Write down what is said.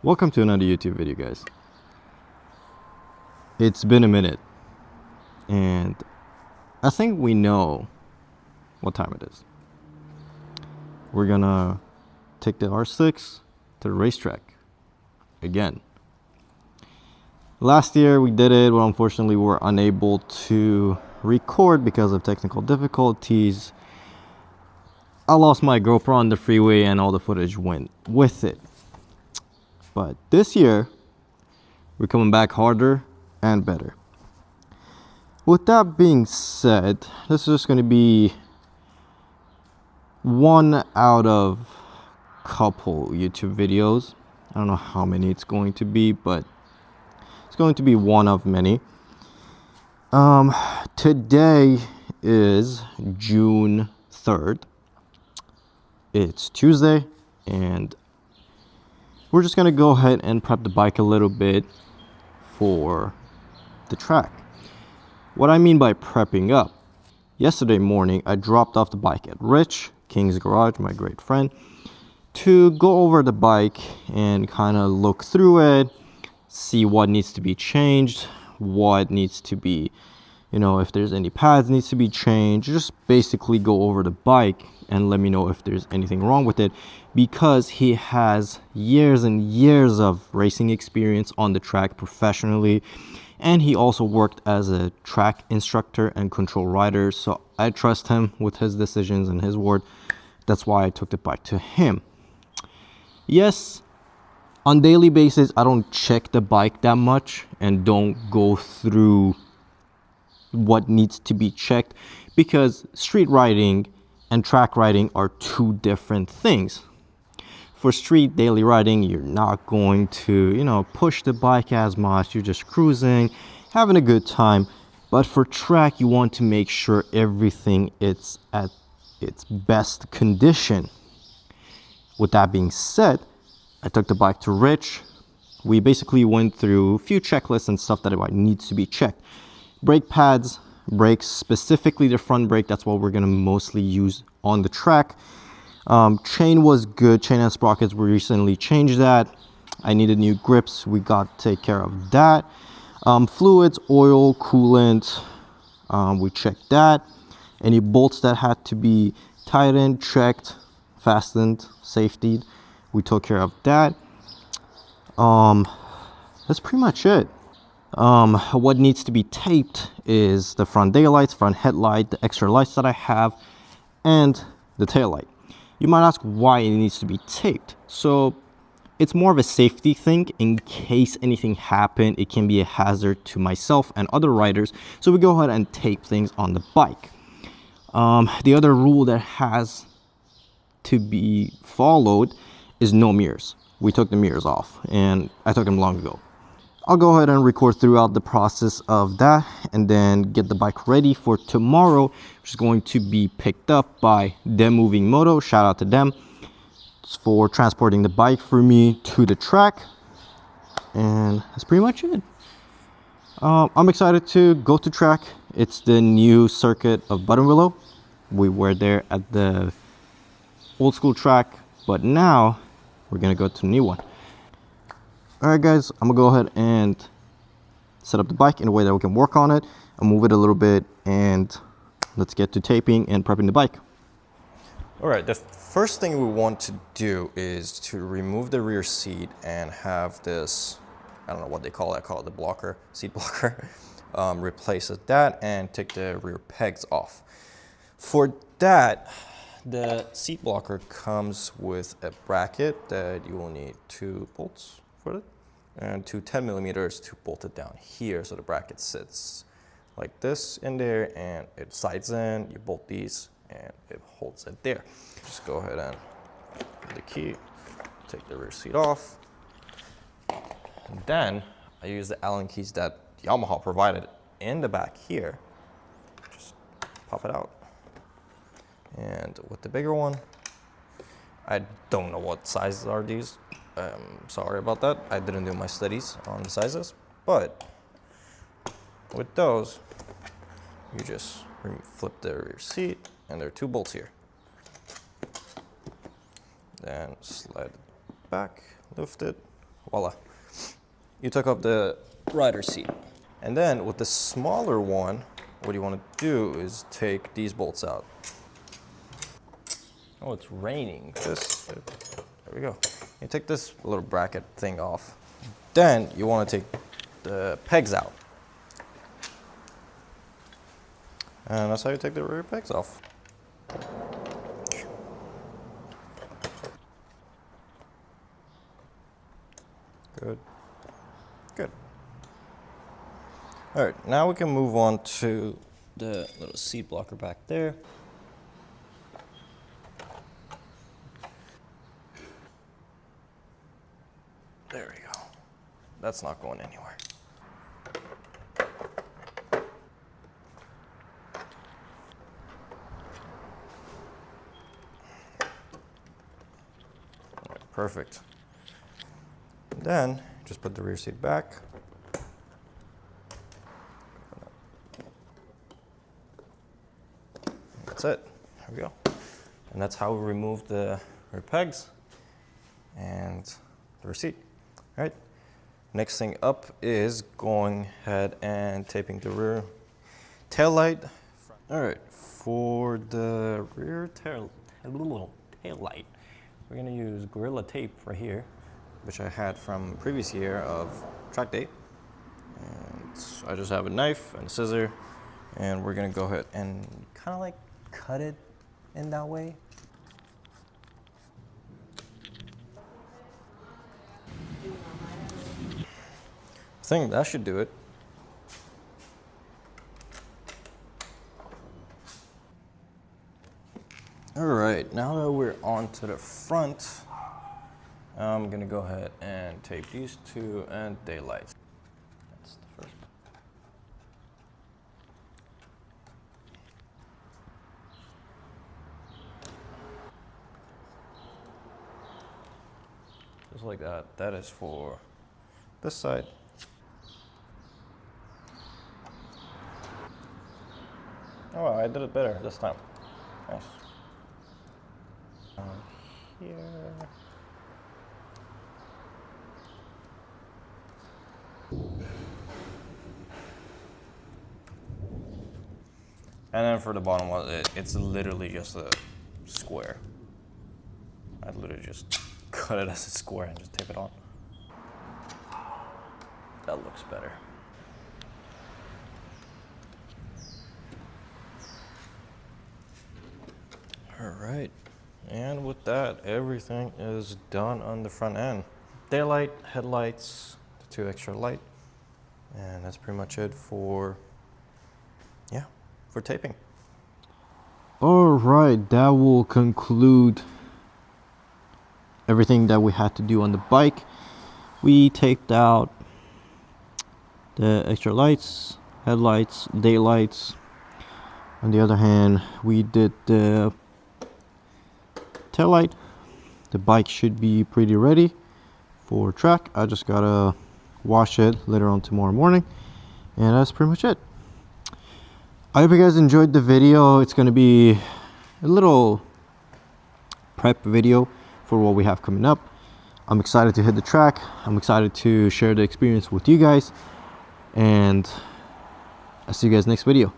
Welcome to another YouTube video, guys. It's been a minute and I think we know what time it is. We're gonna take the R6 to the racetrack again. Last year we did it, but unfortunately we were unable to record because of technical difficulties. I lost my GoPro on the freeway and all the footage went with it. But this year, we're coming back harder and better. With that being said, this is just going to be one out of couple YouTube videos. I don't know how many it's going to be, but it's going to be one of many. Today is June 3rd. It's Tuesday, and we're just gonna go ahead and prep the bike a little bit for the track. What I mean by prepping up, yesterday morning I dropped off the bike at Rich, King's Garage, my great friend, to go over the bike and kind of look through it, see what needs to be changed, what needs to be, if there's any pads needs to be changed. Just basically go over the bike and let me know if there's anything wrong with it, because he has years and years of racing experience on the track professionally, and he also worked as a track instructor and control rider, so I trust him with his decisions and his word. That's why I took the bike to him. Yes, on daily basis I don't check the bike that much and don't go through what needs to be checked, because street riding and track riding are two different things. For street daily riding, you're not going to, push the bike as much. You're just cruising, having a good time. But for track, you want to make sure everything is at its best condition. With that being said, I took the bike to Rich. We basically went through a few checklists and stuff that needs to be checked. Brake pads, brakes, specifically the front brake, that's what we're going to mostly use on the track. Chain was good, chain and sprockets, we recently changed that. I needed new grips, we got to take care of that. Fluids, oil, coolant, we checked that. Any bolts that had to be tightened, checked, fastened, safetied, we took care of that. That's pretty much it. What needs to be taped is the front daylights, front headlight, the extra lights that I have, and the tail light. You might ask why it needs to be taped. So it's more of a safety thing. In case anything happened, it can be a hazard to myself and other riders, so we go ahead and tape things on the bike. The other rule that has to be followed is no mirrors. We took the mirrors off, and I took them long ago. I'll go ahead and record throughout the process of that and then get the bike ready for tomorrow, which is going to be picked up by Them Moving Moto. Shout out to them for transporting the bike for me to the track. And that's pretty much it. I'm excited to go to track. It's the new circuit of Buttonwillow. We were there at the old school track, but now we're gonna go to the new one. Alright guys, I'm gonna go ahead and set up the bike in a way that we can work on it and move it a little bit, and let's get to taping and prepping the bike. Alright, the first thing we want to do is to remove the rear seat and have this, I don't know what they call it, I call it the blocker, seat blocker, replace that and take the rear pegs off. For that, the seat blocker comes with a bracket that you will need 2 bolts for it and 2 10mm to bolt it down here, so the bracket sits like this in there and it slides in. You bolt these and it holds it there. Just go ahead and put the key, take the rear seat off, and then I use the Allen keys that Yamaha provided in the back here. Just pop it out. And with the bigger one, I don't know what sizes are these. Sorry about that. I didn't do my studies on the sizes, but with those, you just flip the rear seat, and there are 2 bolts here. Then slide it back, lift it, voila. You took up the rider's seat. And then with the smaller one, what you want to do is take these bolts out. Oh, it's raining. There we go. You take this little bracket thing off. Then you want to take the pegs out. And that's how you take the rear pegs off. Good. Good. All right, now we can move on to the little seat blocker back there. There we go. That's not going anywhere. All right, perfect. Then just put the rear seat back. That's it. There we go. And that's how we remove the rear pegs and the rear seat. All right. Next thing up is going ahead and taping the rear tail light. All right. For the rear tail light, we're gonna use Gorilla Tape right here, which I had from previous year of track day. And I just have a knife and a scissor, and we're gonna go ahead and kind of like cut it in that way. I think that should do it. All right, now that we're on to the front, I'm gonna go ahead and tape these two and daylights. That's the first. Just like that. That is for this side. Oh, I did it better this time. Nice. Here. And then for the bottom one, it's literally just a square. I literally just cut it as a square and just tape it on. That looks better. All right, and with that, everything is done on the front end. Daylight, headlights, the 2 extra light, and that's pretty much it for, yeah, for taping. All right, that will conclude everything that we had to do on the bike. We taped out the extra lights, headlights, daylights. On the other hand, we did the tail light. The bike should be pretty ready for track. I just gotta wash it later on tomorrow morning, and that's pretty much it. I hope you guys enjoyed the video. It's gonna be a little prep video for what we have coming up. I'm excited to hit the track. I'm excited to share the experience with you guys, and I'll see you guys next video.